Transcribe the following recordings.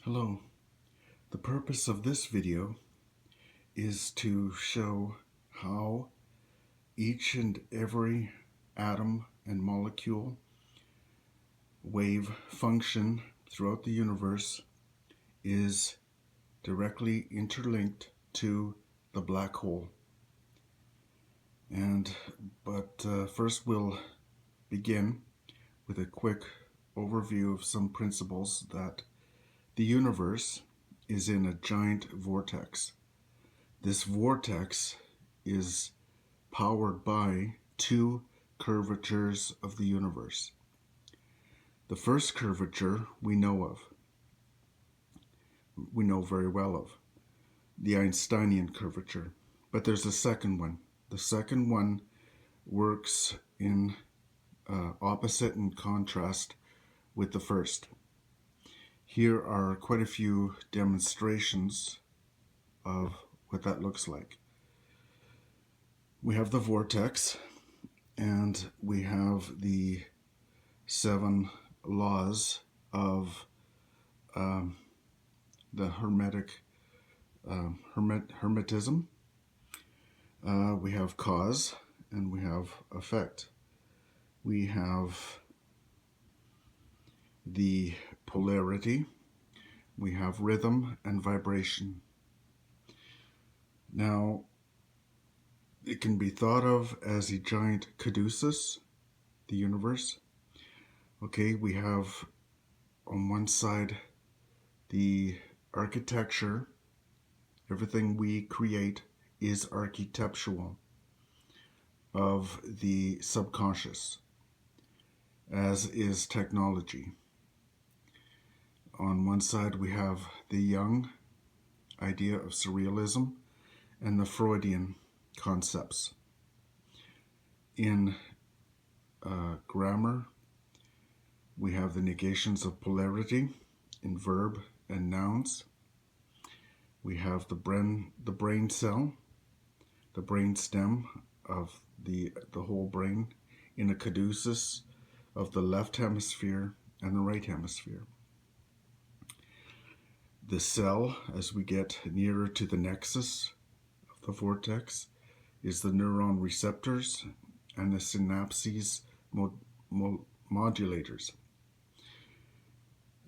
Hello. The purpose of this video is to show how each and every atom and molecule wave function throughout the universe is directly interlinked to the black hole. But first we'll begin with a quick overview of some principles that the universe is in a giant vortex. This vortex is powered by two curvatures of the universe. The first curvature we know very well of, the Einsteinian curvature. But there's a second one. The second one works in opposite and contrast with the first. Here are quite a few demonstrations of what that looks like. We have the vortex, and we have the 7 laws of the hermetism. We have cause and we have effect. We have the polarity. We have rhythm and vibration. Now, it can be thought of as a giant caduceus, the universe. Okay, we have on one side the architecture. Everything we create is architectural of the subconscious, as is technology. On one side we have the Jung idea of surrealism and the Freudian concepts. In grammar, we have the negations of polarity in verb and nouns. We have the brain cell, the brain stem of the whole brain in a caduceus of the left hemisphere and the right hemisphere. The cell, as we get nearer to the nexus of the vortex, is the neuron receptors and the synapses modulators.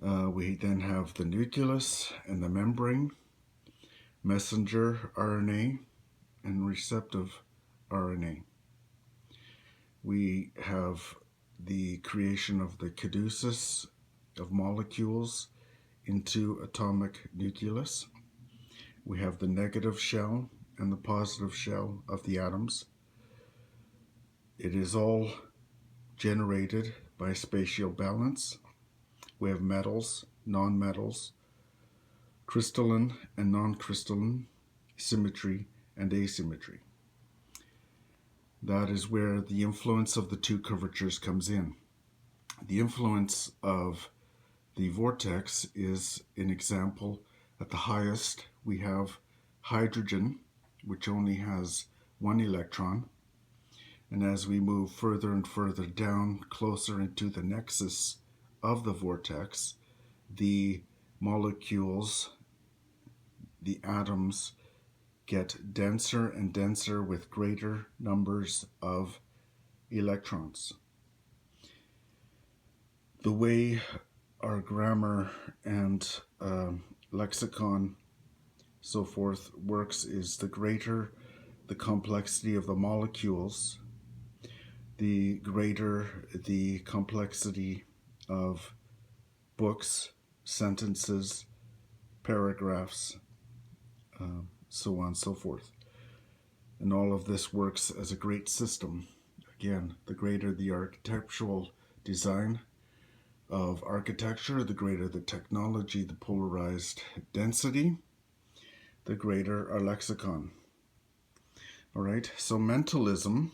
We then have the nucleus and the membrane, messenger RNA, and receptive RNA. We have the creation of the caduceus of molecules into atomic nucleus. We have the negative shell and the positive shell of the atoms. It is all generated by spatial balance. We have metals, non-metals, crystalline and non-crystalline, symmetry and asymmetry. That is where the influence of the two curvatures comes in. The influence of the vortex is an example. At the highest, we have hydrogen, which only has 1 electron. And as we move further and further down, closer into the nexus of the vortex, the molecules, the atoms, get denser and denser with greater numbers of electrons. The way our grammar and lexicon, so forth, works is the greater the complexity of the molecules, the greater the complexity of books, sentences, paragraphs, so on and so forth. And all of this works as a great system. Again, the greater the architectural design of architecture, the greater the technology, the polarized density, the greater our lexicon. All right, so mentalism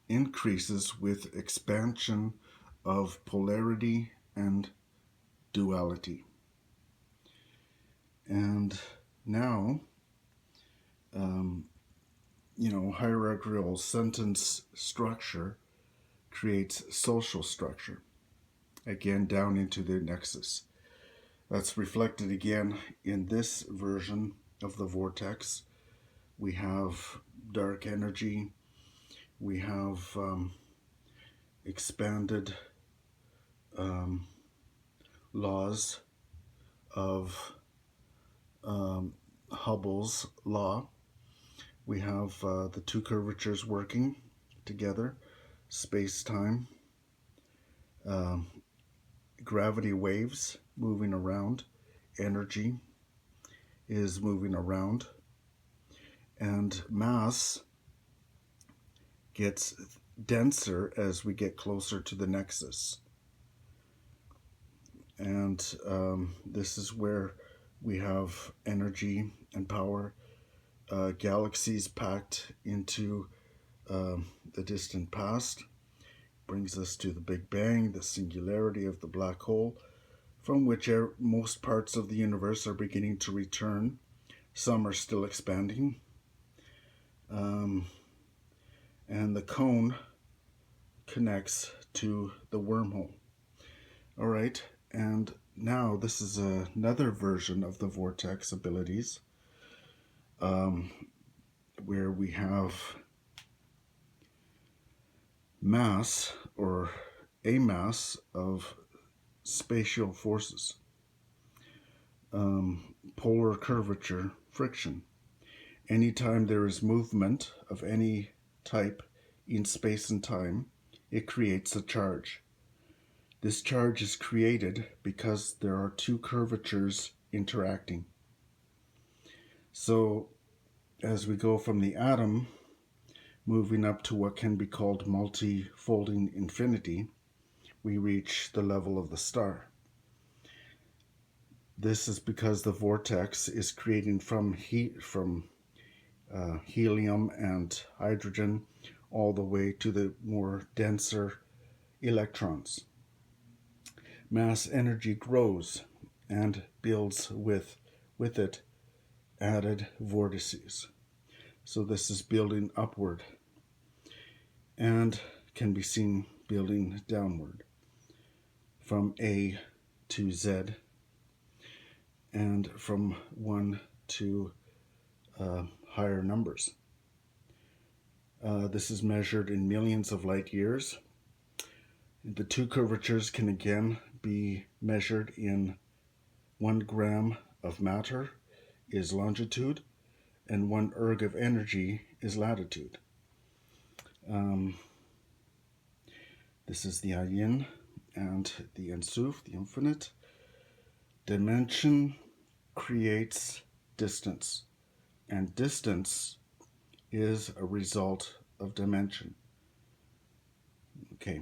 increases with expansion of polarity and duality. And now, hierarchical sentence structure creates social structure, again down into the nexus. That's reflected again in this version of the vortex. We have dark energy, we have expanded laws of Hubble's law. We have the two curvatures working together, space-time, gravity waves moving around, energy is moving around, and mass gets denser as we get closer to the nexus. And this is where we have energy and power, galaxies packed into the distant past, brings us to the Big Bang, the singularity of the black hole, from which most parts of the universe are beginning to return. Some are still expanding. And the cone connects to the wormhole. All right, and now this is another version of the vortex abilities, where we have mass, or a mass of spatial forces, polar curvature, friction. Anytime there is movement of any type in space and time, it creates a charge. This charge is created because there are two curvatures interacting. So as we go from the atom, moving up to what can be called multi-folding infinity, we reach the level of the star. This is because the vortex is creating from heat, from helium and hydrogen, all the way to the more denser electrons. Mass energy grows and builds with it added vortices. So this is building upward and can be seen building downward from A to Z, and from 1 to higher numbers. This is measured in millions of light years. The two curvatures can again be measured in 1 gram of matter is longitude, and 1 erg of energy is latitude. This is the ayin and the ensuf, the infinite. Dimension creates distance, and distance is a result of dimension. Okay,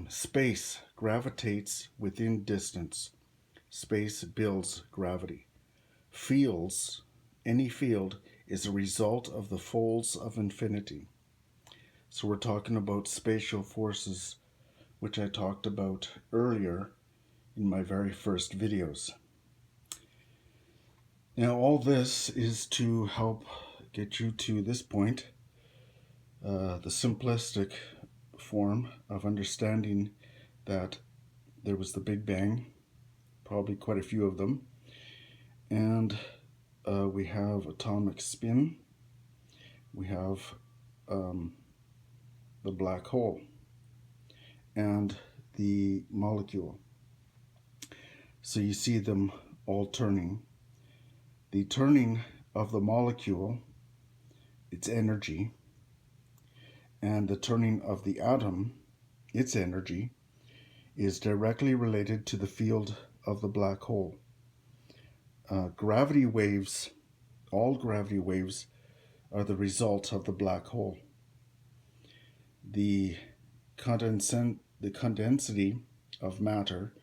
space gravitates within distance. Space builds gravity. Fields, any field, is a result of the folds of infinity. So we're talking about spatial forces, which I talked about earlier in my very first videos. Now all this is to help get you to this point, the simplistic form of understanding that there was the Big Bang, probably quite a few of them, and we have atomic spin, we have the black hole, and the molecule. So you see them all turning. The turning of the molecule, its energy, and the turning of the atom, its energy, is directly related to the field of the black hole. Gravity waves, all gravity waves, are the result of the black hole. The condensity of matter,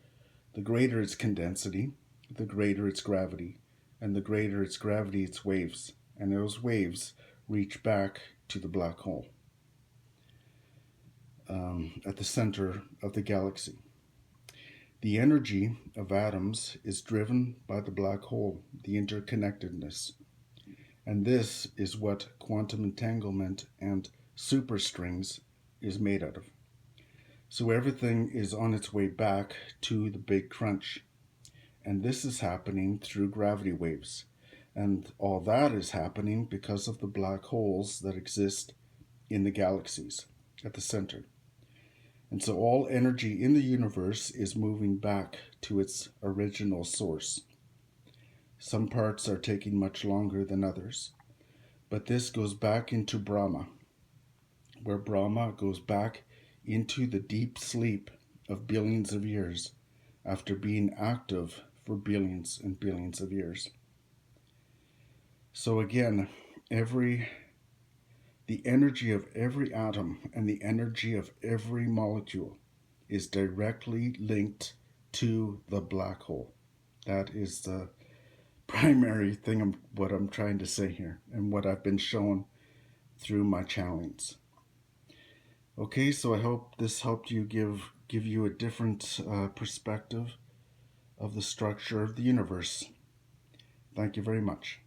the greater its condensity, the greater its gravity, and the greater its gravity, its waves, and those waves reach back to the black hole at the center of the galaxy. The energy of atoms is driven by the black hole, the interconnectedness. And this is what quantum entanglement and superstrings is made out of. So everything is on its way back to the big crunch. And this is happening through gravity waves. And all that is happening because of the black holes that exist in the galaxies at the center. And so all energy in the universe is moving back to its original source. Some parts are taking much longer than others, but this goes back into Brahma, where Brahma goes back into the deep sleep of billions of years after being active for billions and billions of years. So again, the energy of every atom and the energy of every molecule is directly linked to the black hole. That is the primary thing what I'm trying to say here and what I've been shown through my channelings. Okay, so I hope this helped you give you a different perspective of the structure of the universe. Thank you very much.